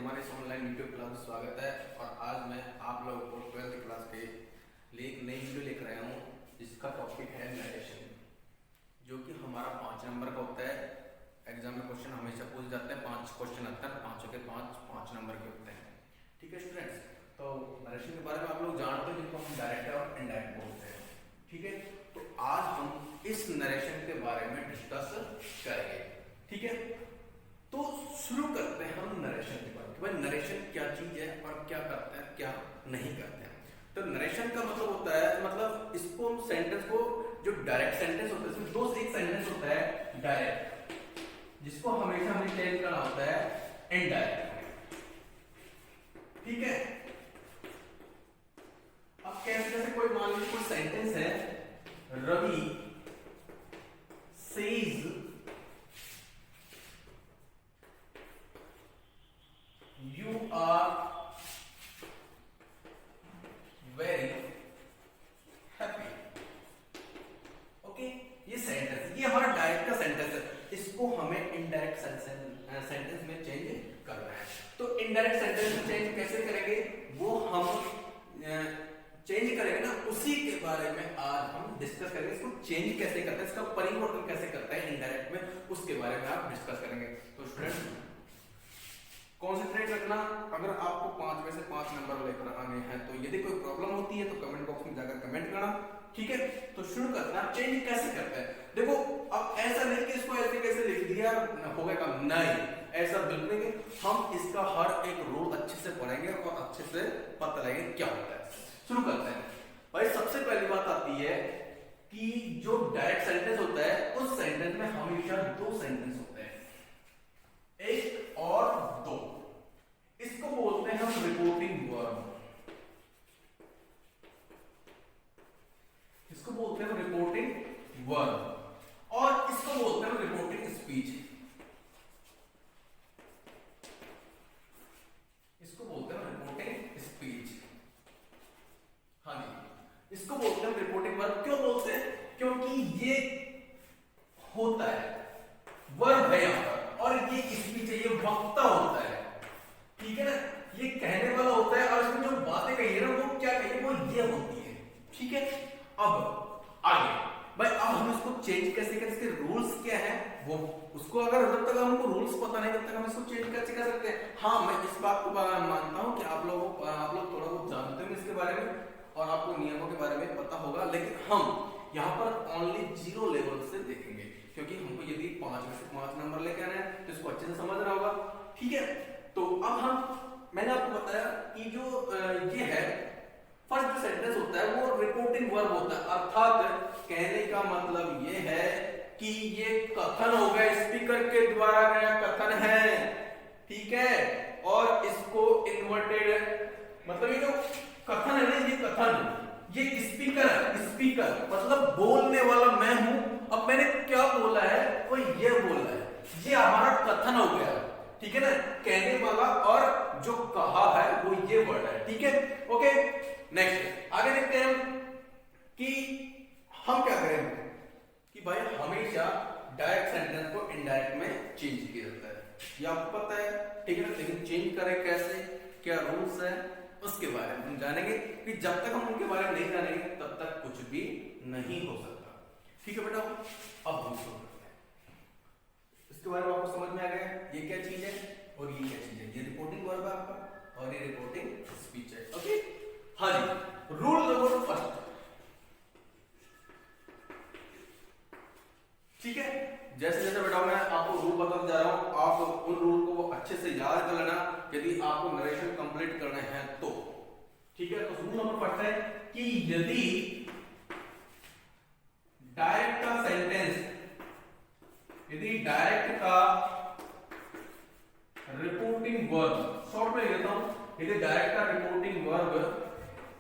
हमारे इस online YouTube class में स्वागत है। और आज मैं आप लोगों को 12th क्लास के लिए एक नई वीडियो लेकर आया हूँ जिसका टॉपिक है नरेशन, जो कि हमारा 5 नंबर का होता है। एग्जाम में क्वेश्चन हमेशा पूछे जाते हैं, 5 क्वेश्चन आते हैं, पाँचों के 5 नंबर के होते हैं। ठीक है स्टूडेंट्स, तो नरेशन के बारे में आप लोग जानते हैं, जिनको हम डायरेक्ट और इनडायरेक्ट बोलते हैं। ठीक है, तो आज हम इस नरेशन के बारे में डिस्कस करेंगे। ठीक है, तो शुरू करते हैं हम नरेशन के बारे में। भाई नरेशन क्या चीज है और क्या करते हैं, क्या नहीं करते हैं। तो नरेशन का मतलब होता है, मतलब इसको हम सेंटेंस को, जो डायरेक्ट सेंटेंस होता है इसमें दो से एक सेंटेंस होता है डायरेक्ट, जिसको हमेशा हमें चेंज करना होता है इनडायरेक्ट। ठीक है, अब कैसे, जैसे कोई मान लीजिए कोई सेंटेंस है, Ravi says You are very happy. Okay, ये सेंटेंस, ये हमारा डायरेक्ट का सेंटेंस है, इसको हमें इनडायरेक्ट सेंटेंस में चेंज करना है। तो इनडायरेक्ट सेंटेंस में चेंज कैसे करेंगे, वो हम चेंज करेंगे ना, उसी के बारे में आज हम डिस्कस करेंगे। इसको चेंज कैसे करते हैं, इसका परिवर्तन कैसे करते हैं इनडायरेक्ट में, उसके बारे में आप डिस्कस करेंगे। तो स्टूडेंट्स कॉन्सेंट्रेट रखना। अगर आपको 5 में से 5 नंबर लेकर आने हैं, तो यदि कोई प्रॉब्लम होती है तो कमेंट बॉक्स में जाकर कमेंट करना। ठीक है, तो शुरू करते हैं। चेंज कैसे करते हैं, देखो अब ऐसा नहीं कि इसको ऐसे कैसे लिख दिया हो गया काम, नहीं, ऐसा बिल्कुल नहीं। हम इसका हर एक रूल अच्छे से पढ़ेंगे और अच्छे से पता लगेगा क्या होता है। शुरू करते हैं। भाई सबसे पहली बात आती है कि जो डायरेक्ट सेंटेंस होता है, उस सेंटेंस में हमेशा 2 सेंटेंस होते हैं, 1 और 2। इसको बोलते हैं हम रिपोर्टिंग वर्ब, इसको बोलते हैं रिपोर्टिंग वर्ब, और इसको बोलते हैं रिपोर्टिंग स्पीच, इसको बोलते हैं रिपोर्टिंग स्पीच। हाँ जी, इसको बोलते हैं रिपोर्टिंग वर्ब। क्यों बोलते हैं, क्योंकि ये होता है, वर्ब है यहां पर, और ये स्पीच है, ये वक्ता होता है। ठीक है ना, ये कहने वाला होता है, और इसमें जो बातें कही है ना, वो क्या कही है, वो ये होती है। ठीक है, अब आगे भाई, अब हम इसको चेंज कैसे करें, इसके रूल्स क्या है, वो उसको अगर जब तक हमको रूल्स पता नहीं, तब तक हम इसको चेंज कैसे कर सकते हैं। हाँ, मैं इस बात को मानता हूं कि आप लोग थोड़ा बहुत जानते हैं इसके बारे में, और आपको नियमों के बारे में पता होगा, लेकिन हम यहाँ पर ओनली 0 लेवल से देखेंगे, क्योंकि हमको यदि 5 में से 5 नंबर लेके आना है तो इसको अच्छे से समझना होगा। ठीक है, तो अब मैंने आपको बताया कि जो ये है फर्स्ट सेंटेंस होता है, वो रिपोर्टिंग वर्ब होता है, अर्थात कहने का मतलब ये है कि ये कथन हो गया, स्पीकर के द्वारा गया कथन है। ठीक है, और इसको इन्वर्टेड, मतलब ये जो कथन है ना, ये कथन, ये स्पीकर है, स्पीकर मतलब बोलने वाला मैं हूं। अब मैंने क्या बोला है, वो ये बोला है, ये हमारा कथन हो गया। ठीक है ना, कहने वाला और जो कहा है वो ये वर्ड है। ठीक है, ओके, नेक्स्ट आगे देखते हैं कि हम क्या करेंगे कि भाई हमेशा डायरेक्ट सेंटेंस को इनडायरेक्ट में चेंज किया जाता है, ये आपको पता है। ठीक है ना, लेकिन चेंज करें कैसे, क्या रूल्स है, उसके बारे में हम जानेंगे। कि जब तक हम उनके बारे में नहीं जानेंगे तब तक कुछ भी नहीं हो सकता। ठीक है बेटा, अब हम शुरू करते हैं। इसके बारे में आपको समझ में आ गया ये क्या चीज है और ये क्या चीज है। ये रिपोर्टिंग वर्ब है आपका, और ये रिपोर्टिंग स्पीच है। ओके, हाँ जी, रूल नंबर फर्स्ट। ठीक है, जैसे जैसे बेटा मैं आपको रूल बताने जा रहा हूं, आप उन रूल को अच्छे से याद कर लेना यदि आपको नरेशन कंप्लीट करने हैं तो। ठीक है, तो रूल नंबर फर्स्ट है कि यदि डायरेक्ट का सेंटेंस, यदि डायरेक्ट का रिपोर्टिंग वर्ब, शॉर्ट में लेता हूं, यदि डायरेक्ट का रिपोर्टिंग वर्ब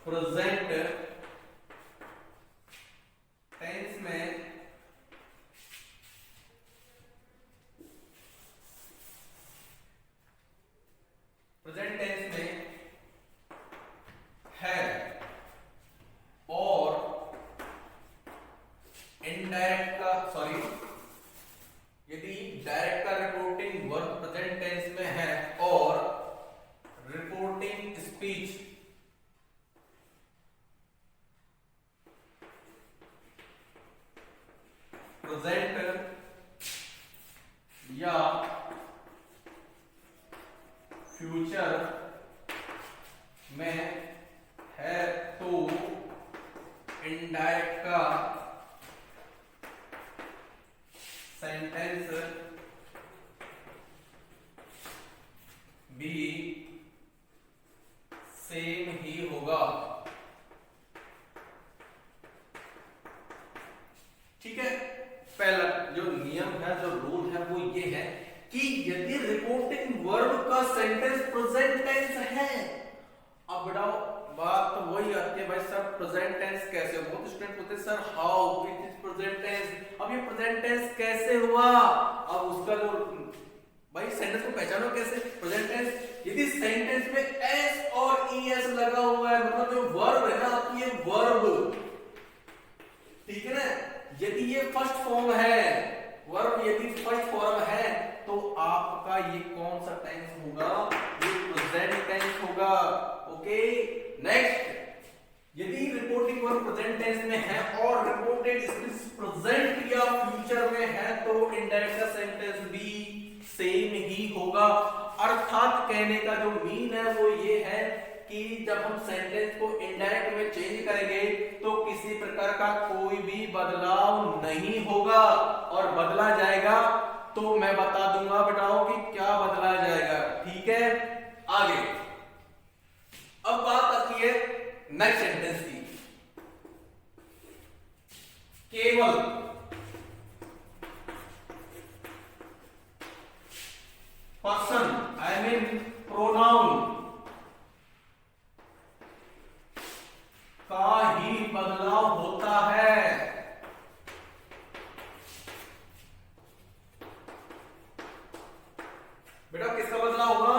प्रेजेंट टेंस में है, और इनडायरेक्ट का, सॉरी, यदि डायरेक्ट का रिपोर्टिंग वर्ब प्रेजेंट टेंस में है और या फ्यूचर में है तो इनडायरेक्ट का सेंटेंस भी सेम ही होगा। ठीक है, पहला जो नियम है, जो रूल है, वो ये है कि यदि रिपोर्टिंग वर्ब का सेंटेंस प्रेजेंट टेंस है, अब बताओ बात तो वही आती है भाई सर प्रेजेंट टेंस कैसे? बहुत स्टूडेंट पूछते हैं sir how it is present tense. अब ये प्रेजेंट टेंस कैसे हुआ? अब उसका जो भाई सेंटेंस को पहचानो कैसे प्रेजेंट टेंस? यदि सेंटेंस में एस और ईएस लगा हुआ है, मतलब जो वर्ब है ना, तो ये वर्ब, ठीक है ना, यदि ये फर्स्ट फॉर्म है, वर्ब यदि फर्स्ट फॉर्म है, तो आपका ये कौन सा टेंस होगा? ये प्रेजेंट टेंस होगा। ओके, नेक्स्ट, यदि रिपोर्टिंग वर्ब प्रेजेंट टेंस में है और रिपोर्टेड स्पीच प्रेजेंट या फ्यूचर में है, तो इनडायरेक्ट का सेंटेंस भी सेम ही होगा। अर्थात कहने का जो मीन है वो ये है कि जब हम सेंटेंस को इनडायरेक्ट में चेंज करेंगे तो किसी प्रकार का कोई भी बदलाव नहीं होगा, और बदला जाएगा तो मैं बता दूंगा, बताओ कि क्या बदला जाएगा। ठीक है, आगे अब बात आती है नेक्स्ट सेंटेंस की। केवल पर्सन आई मीन प्रोनाउन का ही बदलाव होता है। बेटा किसका बदलाव होगा?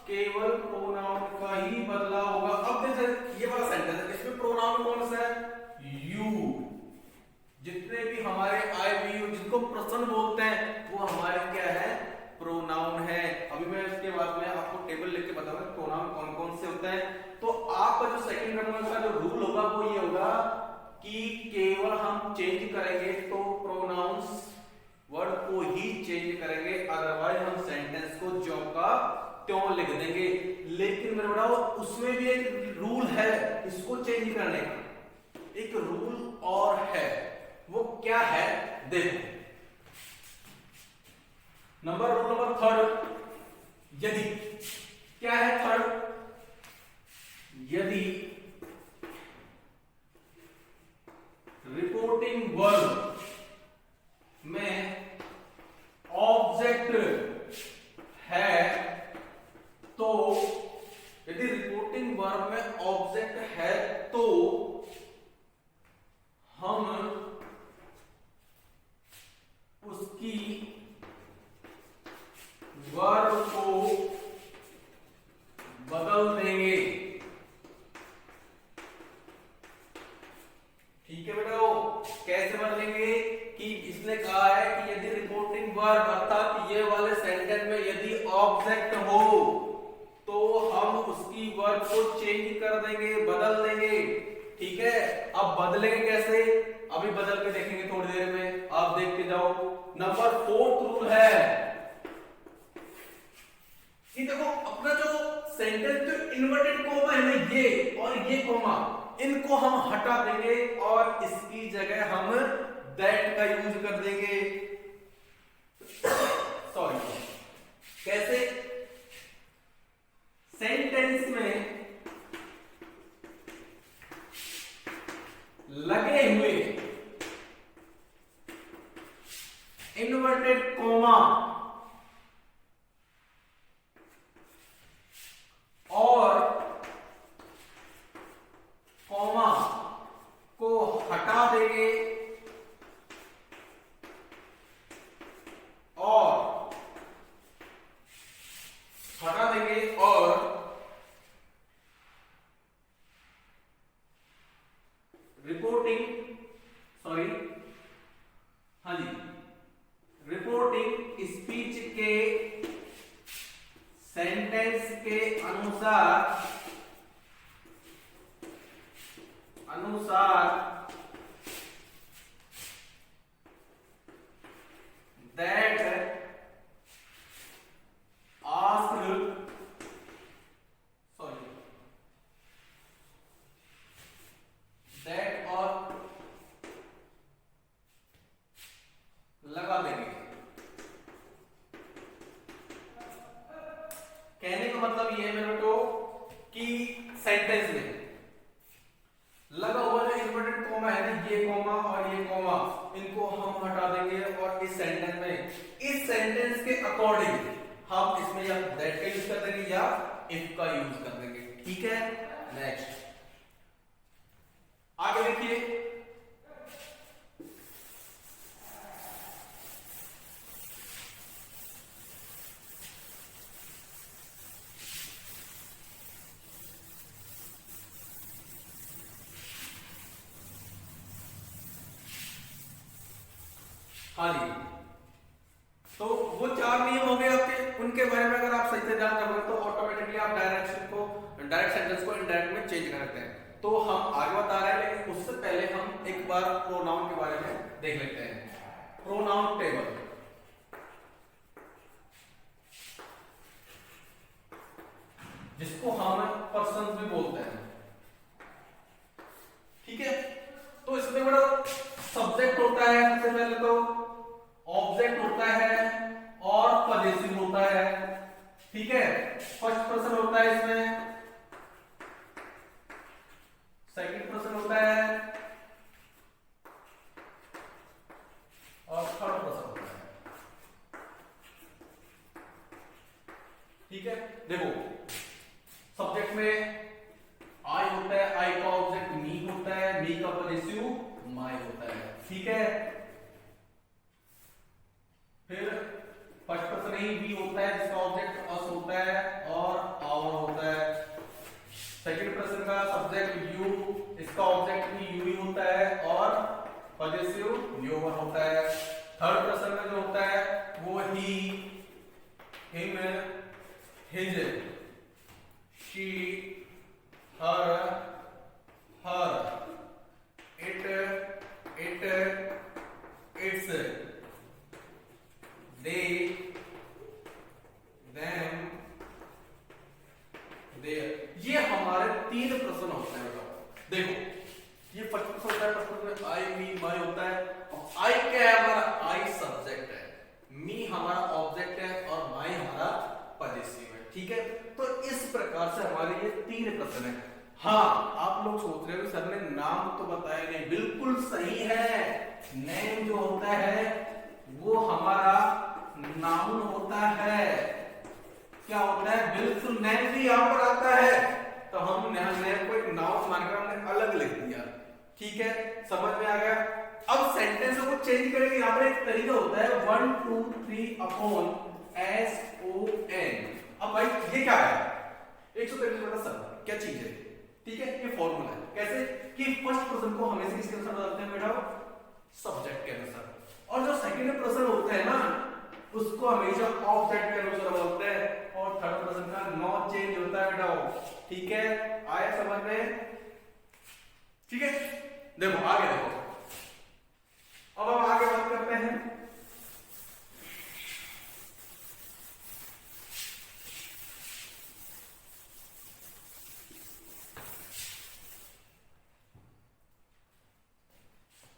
केवल प्रोनाउन का ही बदलाव होगा। अब जैसे ये वाला सेंटेंस है, इसमें प्रोनाउन कौन सा है? यू। जितने भी हमारे आई वी यू जिनको पर्सन बोलते हैं वो हमारे क्या है? प्रोनाउन है। अभी मैं इसके बाद में आपको टेबल लिख के बताऊंगा प्रोनाउन कौन कौन से होते हैं। तो आपका जो सेकंड ग्रामर का जो रूल होगा वो ये होगा कि केवल हम चेंज करेंगे तो प्रोनाउंस वर्ड को ही चेंज करेंगे, अदरवाइज हम सेंटेंस को जो का त्यों लिख देंगे। लेकिन मेरे बताओ उसमें भी एक रूल है इसको चेंज करने का, एक रूल और है, वो क्या है देखो। रूल नंबर थर्ड, यदि क्या है थर्ड? यदि रिपोर्टिंग वर्ब में ऑब्जेक्ट है तो, यदि रिपोर्टिंग वर्ब में ऑब्जेक्ट है तो हम उसकी वर्ब को बदल देंगे। ठीक है बेटा, कैसे बदलेंगे? कि इसने कहा है कि यदि रिपोर्टिंग वर्ब अर्थात ये वाले सेंटेंस में यदि ऑब्जेक्ट हो तो हम उसकी वर्ब को चेंज कर देंगे, बदल देंगे। ठीक है, अब बदलेंगे कैसे? अभी बदल के देखेंगे थोड़ी देर में, आप देखते जाओ। नंबर 4 रूल है कि देखो अपना जो सेंटेंस जो इन्वर्टेड कोमा है ना, ये और ये कोमा, इनको हम हटा देंगे और इसकी जगह हम दैट का यूज कर देंगे। सॉरी, कैसे? सेंटेंस में लगे हुए इन्वर्टेड कोमा और कॉमा को हटा देंगे और रिपोर्टिंग रिपोर्टिंग स्पीच के सेंटेंस के अनुसार दैट मतलब ये है मेरे को कि सेंटेंस में लगा हुआ जो इन्वर्टेड कॉमा है ना, ये कॉमा और ये कॉमा, इनको हम हटा देंगे और इस सेंटेंस में, इस सेंटेंस के अकॉर्डिंग हम इसमें या दैट का यूज कर देंगे या इफ का यूज कर देंगे। ठीक है, नेक्स्ट आगे देखिए। हाँ जी, तो वो 4 नियम हो गए आपके, उनके बारे में अगर आप सही से ध्यान रखोगे तो ऑटोमेटिकली आप डायरेक्ट सेंटेंस को इनडायरेक्ट में चेंज कर सकते हैं। तो हम आगे बता रहे हैं, लेकिन उससे पहले हम एक बार प्रोनाउन के बारे में देख लेते हैं। प्रोनाउन टेबल, जिसको हम पर्सन भी बोलते हैं। ठीक है, तो इसमें बड़ा सब्जेक्ट होता है सबसे पहले, तो ऑब्जेक्ट होता है और पजेसिव होता है। ठीक है, फर्स्ट पर्सन होता है इसमें, सेकंड पर्सन होता है और थर्ड पर्सन होता है। ठीक है, देखो सब्जेक्ट में आई होता है, आई का ऑब्जेक्ट मी होता है, मी का पजेसिव माई होता है। ठीक है, फिर फर्स्ट पर्सन ही वी होता है, जिसका ऑब्जेक्ट अस होता है और आवर होता है। सेकंड पर्सन का सब्जेक्ट यू, इसका ऑब्जेक्ट भी यू ही होता है और पजेसिव योर होता है। थर्ड पर्सन में जो होता है वो ही, him, his, she, her, it, it's, they, them, their, ये हमारे 3 प्रश्न होते हैं बेटा। देखो ये फर्स्ट पर्सन होता है, फर्स्ट पर्सन में आई, मी, माई होता है। आई क्या है हमारा, आई सब्जेक्ट है, मी हमारा ऑब्जेक्ट है और माई हमारा पजेसिव है। ठीक है, तो इस प्रकार से हमारे ये 3 प्रश्न है। हाँ, आप लोग सोच रहे हो सर ने नाम तो बताया नहीं, बिल्कुल सही है। नेम जो होता है वो हमारा नाउन होता है। क्या होता है, बिल्कुल नेम भी यहां पर आता है, तो हम नेम को एक नाउन मानकर हमने अलग लिख दिया। ठीक है, समझ में आ गया। अब सेंटेंस को चेंज करेंगे, यहां पर एक तरीका होता है 1 2 3 अपॉन SON। अब भाई ये क्या है, 133 बटा 7 क्या चीज है। ठीक है, ये फॉर्मूला है। कैसे कि फर्स्ट पर्सन को हमेशा किसके अनुसार बदलते हैं बेटा, सब्जेक्ट के अनुसार, और जो सेकंड पर्सन होता है ना उसको हमेशा ऑब्जेक्ट के अनुसार बोलते हैं, और थर्ड पर्सन का नो चेंज होता है बेटा। ठीक है, आया समझ में। ठीक है, देखो आगे देखो, अब हम आगे बात करते हैं।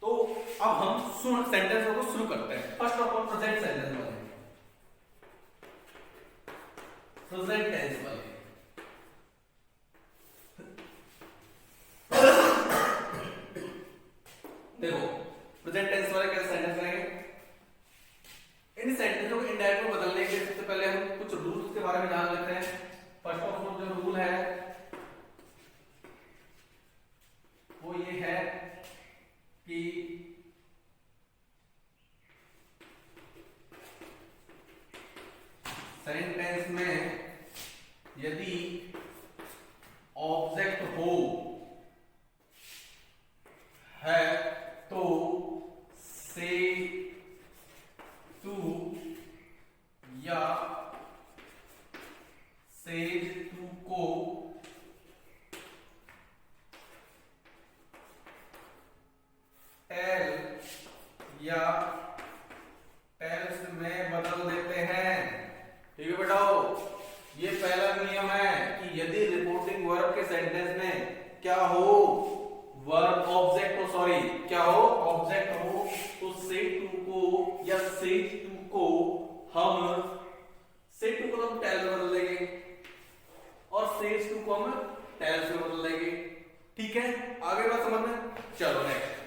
तो अब हम सेंटेंस को शुरू करते हैं। First of all present sentence वाले, प्रेजेंट टेंस वाले। देखो प्रेजेंट टेंस वाले कैसे सेंटेंस करेंगे, इन सेंटेंसों को इनडायरेक्ट में बदलने के सबसे पहले हम कुछ रूल्स के बारे में जान लेते हैं। फर्स्ट ऑफ ऑल जो रूल है वो ये है कि सेंटेंस में यदि ऑब्जेक्ट हो है तो से टू या सेज टू को टेल या टेल्स में बदल देते हैं। ठीक है बेटाओ, ये पहला नियम है कि यदि रिपोर्टिंग वर्ब के सेंटेंस में क्या हो, वर्ब ऑब्जेक्ट हो, सॉरी क्या हो, ऑब्जेक्ट हो, तो से टू को या सेज टू को हम से टू को हम टेल में बदल देंगे। को हम टेल से बदल देंगे। ठीक है, आगे बात समझ में। चलो नेक्स्ट,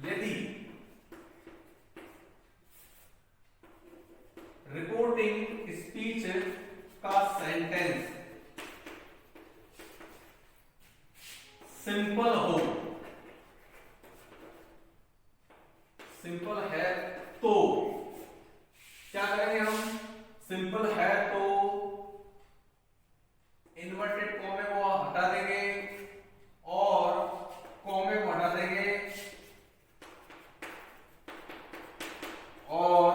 यदि रिपोर्टिंग स्पीच का सेंटेंस सिंपल हो, सिंपल है तो क्या करेंगे हम, सिंपल है तो इन्वर्टेड कॉमे को हटा देंगे और कॉमे को हटा देंगे और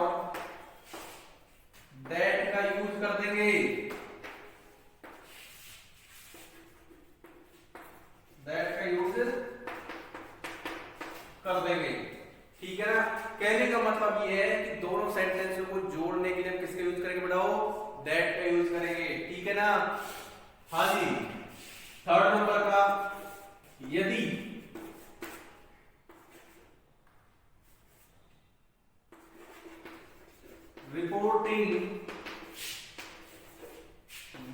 दैट का यूज कर देंगे, दैट का यूज कर देंगे। ठीक है ना, कहने का मतलब ये है कि दोनों सेंटेंस को जोड़ने के लिए हम किसका यूज करेंगे बताओ, दैट का यूज करेंगे। ठीक है ना, हाँ जी। थर्ड नंबर का, यदि रिपोर्टिंग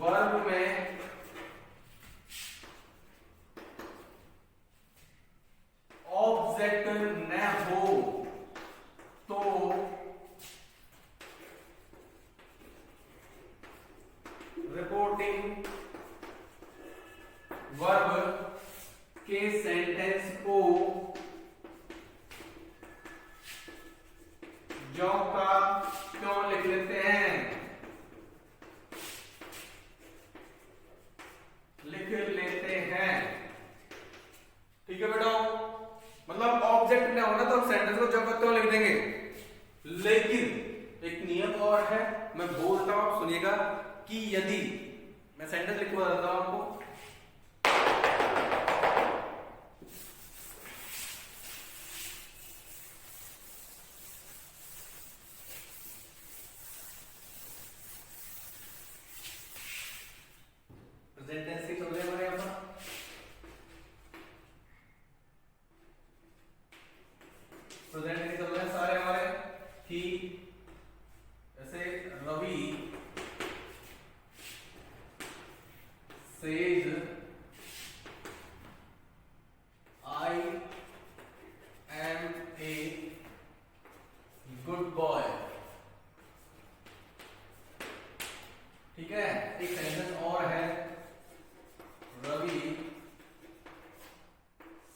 वर्ब में ऑब्जेक्ट न हो तो रिपोर्टिंग वर्ब के सेंटेंस को जो का क्यों लिख लेते हैं, लिख लेते हैं। ठीक है बेटा, मतलब ऑब्जेक्ट में होना तो हम सेंटेंस को जो करते हो लिख देंगे, लेकिन एक नियम और है, मैं बोलता हूं आप सुनिएगा, कि यदि मैं सेंटेंस लिख के बताता हूं आपको, सेंटेंस की चल रहे हमारे यहां पर, प्रेजेंट के चल रहे हैं सारे हमारे, कि जैसे Ravi says I am a good boy. ठीक है, एक सेंटेंस और है, Ravi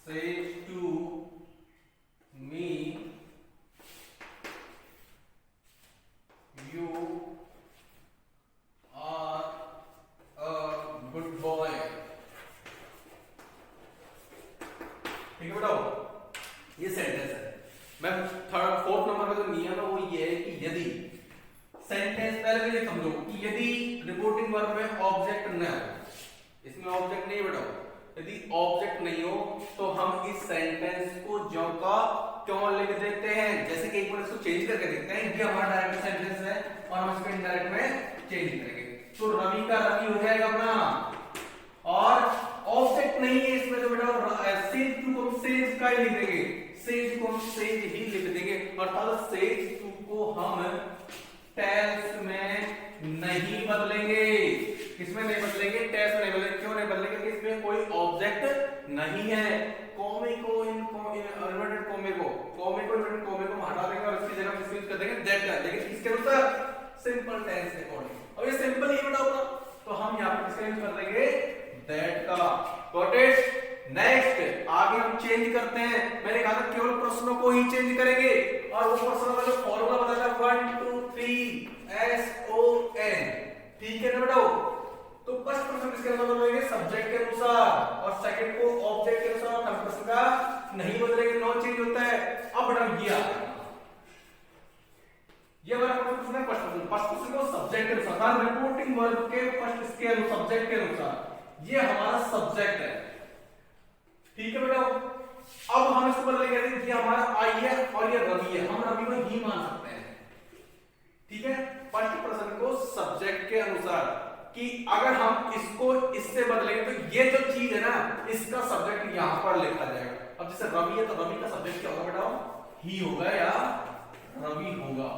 says to me you are a good boy। ठीक है बताओ, ये सेंटेंस है। मैं थर्ड फोर्थ नंबर का जो नियम है वो ये है कि यदि सेंटेंस, पहले ये समझो कि यदि रिपोर्टिंग वर्ब में ऑब्जेक्ट न हो, इसमें ऑब्जेक्ट नहीं बताओ, यदि ऑब्जेक्ट नहीं हो तो हम इस सेंटेंस को जो का क्यों लिख देते हैं। जैसे कि एक बार इसको चेंज करके देखते हैं, ये हमारा डायरेक्ट सेंटेंस है और हम इसको इनडायरेक्ट में चेंज करेंगे, तो रवि का रवि हो जाएगा अपना, और ऑब्जेक्ट नहीं है इसमें तो बेटा सेज टू को हम सेज का ही लिख देंगे, सेज को हम सेज ही लिख देंगे, अर्थात सेज टू को हम टेल्स में नहीं बदलेंगे। किसमें नहीं बदलेंगे, टेल्स में नहीं बदलेंगे। क्यों नहीं बदलेंगे, कि इसमें कोई ऑब्जेक्ट नहीं है। कॉमे को इन्वर्टेड कॉमे को इन्वर्टेड कॉमे को हटा देंगे और इसकी जगह यूज कर देंगे दैट का, लेकिन इसके अनुसार सिंपल टेंस के अकॉर्डिंग। अब ये सिंपल ही बताऊंगा तो हम यहां पे किसका यूज कर देंगे, दैट का। Got it. नेक्स्ट आगे हम चेंज करते हैं, मैंने कहा था केवल प्रश्नों को ही चेंज करेंगे, और वो प्रश्नों का जो फॉर्मूला बताया था 1 2 3 SON। ठीक है ना बेटा, तो फर्स्ट प्रश्न किसके अनुसार बदलेंगे, सब्जेक्ट के अनुसार, और सेकंड को ऑब्जेक्ट के अनुसार। थर्ड प्रश्न का नहीं बदलेंगे, नो चेंज होता है। अब बेटा ये हमारा प्रश्न है, फर्स्ट प्रश्न को सब्जेक्ट के अनुसार, रिपोर्टिंग वर्ब के फर्स्ट इसके अनुसार, सब्जेक्ट के अनुसार, ये हमारा सब्जेक्ट है। ठीक है बेटा, अब हम इसको बदलेंगे, ये हमारा आई है और ये रवि है, हम रवि को ही मान सकते हैं। ठीक है, फर्स्ट प्रश्न को सब्जेक्ट के अनुसार, कि अगर हम इसको इससे बदलेंगे तो ये जो चीज है ना, इसका सब्जेक्ट यहां पर लिखा जाएगा। अब जैसे रवि है तो रवि का सब्जेक्ट क्या होगा बेटा, ही होगा या रवि होगा।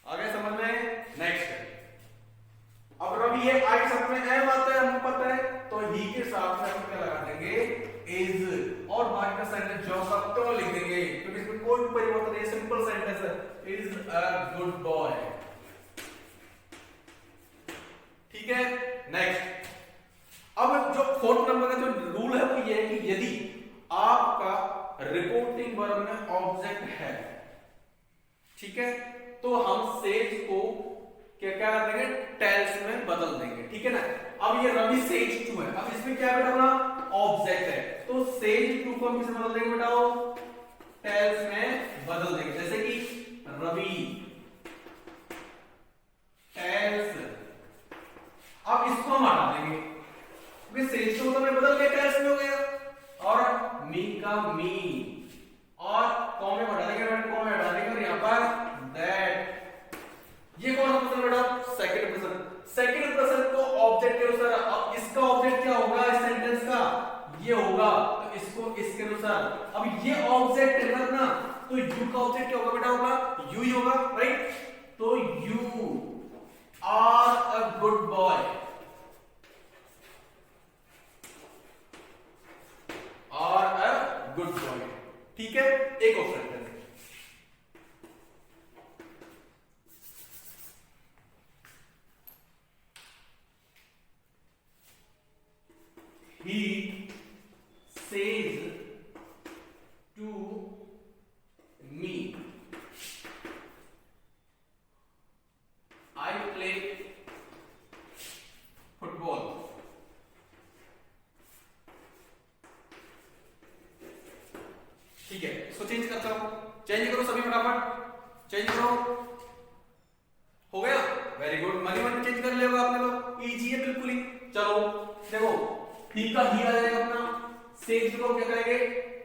आगे साथ में हम क्या लगा देंगे, इज, और बाकी का सेंटेंस जो सब तो लिख देंगे क्योंकि इसमें कोई भी परिवर्तन नहीं, सिंपल सेंटेंस है, इज अ गुड बॉय। ठीक है, नेक्स्ट। अब जो फोर्थ नंबर का जो रूल है वो ये है कि यदि आपका रिपोर्टिंग वर्ब में ऑब्जेक्ट है, ठीक है, तो हम सेज को क्या क्या कर देंगे, टेल्स में बदल देंगे। ठीक है ना। अब ये रवि सेज टू है, अब इसमें क्या बेटा अपना ऑब्जेक्ट है, तो सेज टू को हम किसे बदल देंगे बेटा, टेल्स में बदल देंगे। जैसे कि रवि टेल्स, अब इसको हम हटा देंगे क्योंकि सेज टू तो मैं बदल के टेल्स में हो गया, और मी का मी, और कॉमा में हटा देंगे, कॉमा में हटा देंगे, और यहां पर दैट। ये कौन सा पर्सन बेटा, सेकंड पर्सन। सेकंड पर्सन को ऑब्जेक्ट के अनुसार, अब इसका ऑब्जेक्ट क्या होगा इस सेंटेंस का, ये होगा, तो इसको इसके अनुसार। अब ये ऑब्जेक्ट है ना, तो यू का ऑब्जेक्ट क्या होगा बेटा, होगा यू ही होगा, राइट। तो you are a good boy, are a good boy. ठीक है, एक और sentence, he says to me I play football। ठीक है, इसको चेंज करता हूं, चेंज करो सभी फटाफट, चेंज करो, हो गया, very good. Money one change कर लिया आपने, तो इजी है बिल्कुल ही। चलो देखो, ही का ही आ जाएगा अपना, सेज को क्या करेंगे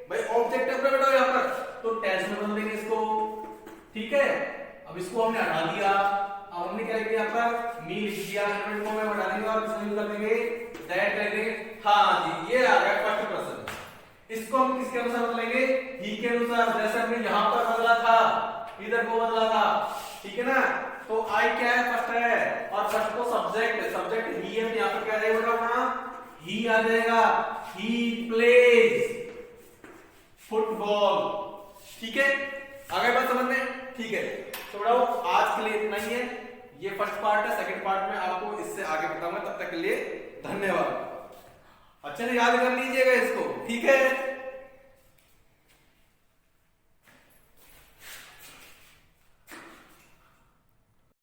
भाई, ऑब्जेक्ट है अपना बेटा यहाँ पर, तो टेल्स में बदल देंगे इसको। ठीक है, अब इसको हमने हटा दिया, अब हमने क्या किया यहाँ पर, मी लिख दिया, इन्वर्टेड कॉमा में हटा देंगे और इसमें कर देंगे दैट कर देंगे। हाँ जी, ये आ गया फर्स्ट पर्सन। इसको हम किसके अनुसार बदलेंगे, ही के अनुसार, जैसे हमने यहाँ पर बदला था, इधर को बदला था। ठीक है ना, तो आई क्या है, फर्स्ट है, और फर्स्ट को सब्जेक्ट, सब्जेक्ट ही है, यहाँ पर क्या रहेगा अपना, ही आ जाएगा, ही प्लेज फुटबॉल। ठीक है, आगे बात समझ में। ठीक है, तो बताओ आज के लिए इतना ही है, ये फर्स्ट पार्ट है, सेकंड पार्ट में आपको इससे आगे बताऊंगा, तब तक के लिए धन्यवाद। अच्छे से याद कर लीजिएगा इसको, ठीक है।